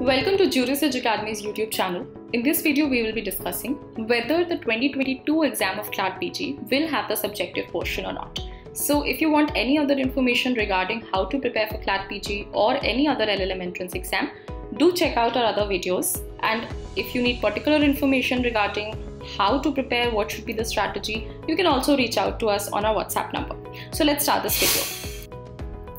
Welcome to Jurisedge Academy's YouTube channel. In this video, we will be discussing whether the 2022 exam of CLAT PG will have the subjective portion or not. So if you want any other information regarding how to prepare for CLAT PG or any other LLM entrance exam, do check out our other videos. And if you need particular information regarding how to prepare, what should be the strategy, you can also reach out to us on our WhatsApp number. So let's start this video.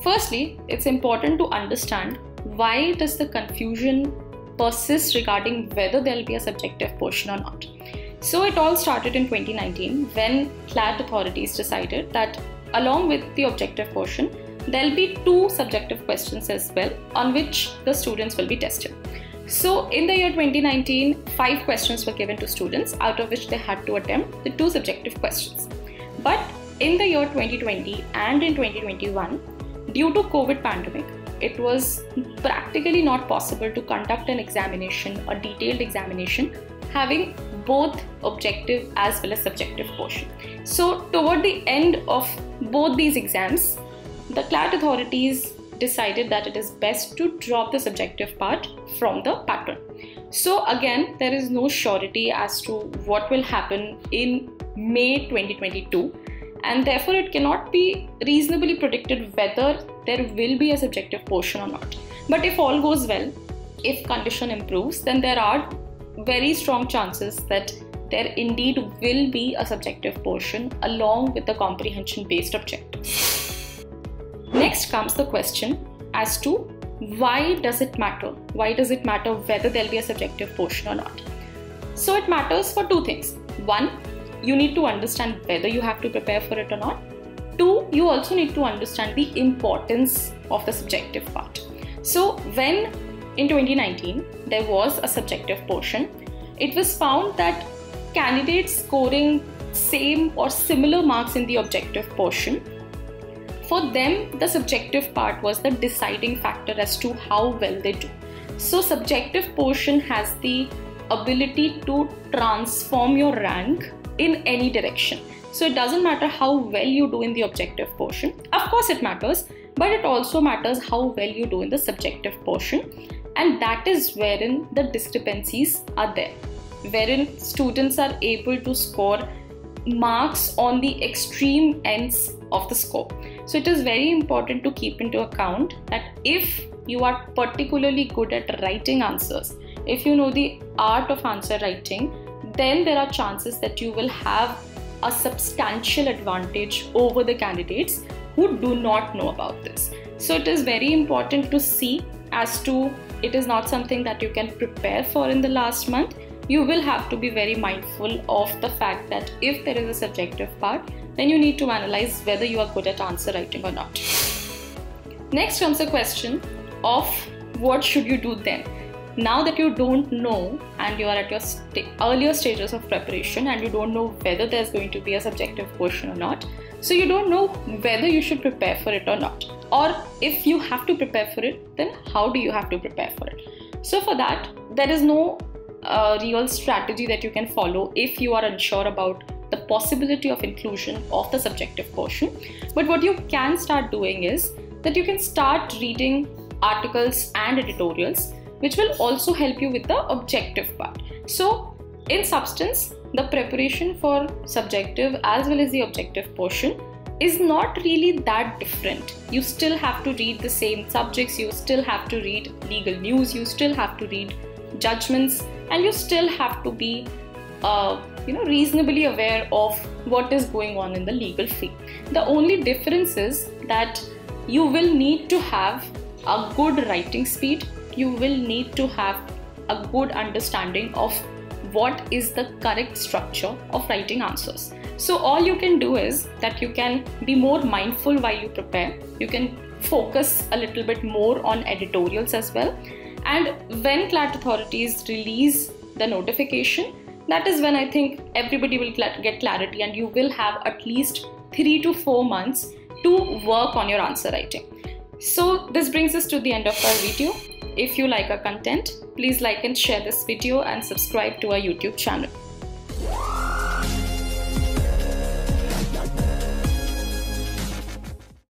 Firstly, it's important to understand why does the confusion persist regarding whether there will be a subjective portion or not. So it all started in 2019 when CLAT authorities decided that along with the objective portion, there will be two subjective questions as well on which the students will be tested. So in the year 2019, 5 questions were given to students, out of which they had to attempt the 2 subjective questions. But in the year 2020 and in 2021, due to COVID pandemic, it was practically not possible to conduct an examination, a detailed examination, having both objective as well as subjective portion. So toward the end of both these exams, the CLAT authorities decided that it is best to drop the subjective part from the pattern. So again, there is no surety as to what will happen in May 2022. And therefore it cannot be reasonably predicted whether there will be a subjective portion or not. But if all goes well, if condition improves, then there are very strong chances that there indeed will be a subjective portion along with the comprehension based objectives. Next comes the question as to why does it matter? Why does it matter whether there will be a subjective portion or not? So it matters for 2 things. 1, you need to understand whether you have to prepare for it or not. 2, you also need to understand the importance of the subjective part. So when in 2019 there was a subjective portion, it was found that candidates scoring same or similar marks in the objective portion, for them the subjective part was the deciding factor as to how well they do. So subjective portion has the ability to transform your rank in any direction. So it doesn't matter how well you do in the objective portion. Of course it matters, but it also matters how well you do in the subjective portion. And that is wherein the discrepancies are there, wherein students are able to score marks on the extreme ends of the score. So it is very important to keep into account that if you are particularly good at writing answers, if you know the art of answer writing, then there are chances that you will have a substantial advantage over the candidates who do not know about this. So it is very important to see as to it is not something that you can prepare for in the last month. You will have to be very mindful of the fact that if there is a subjective part, then you need to analyze whether you are good at answer writing or not. Next comes the question of what should you do then? Now that you don't know and you are at your earlier stages of preparation and you don't know whether there's going to be a subjective portion or not, so you don't know whether you should prepare for it or not. Or if you have to prepare for it, then how do you have to prepare for it? So for that, there is no real strategy that you can follow if you are unsure about the possibility of inclusion of the subjective portion. But what you can start doing is that you can start reading articles and editorials which will also help you with the objective part. So in substance, the preparation for subjective as well as the objective portion is not really that different. You still have to read the same subjects, you still have to read legal news, you still have to read judgments, and you still have to be reasonably aware of what is going on in the legal field. The only difference is that you will need to have a good writing speed. You will need to have a good understanding of what is the correct structure of writing answers. So all you can do is that you can be more mindful while you prepare. You can focus a little bit more on editorials as well. And when CLAT authorities release the notification, that is when I think everybody will get clarity and you will have at least 3 to 4 months to work on your answer writing. So this brings us to the end of our video. If you like our content, please like and share this video and subscribe to our YouTube channel.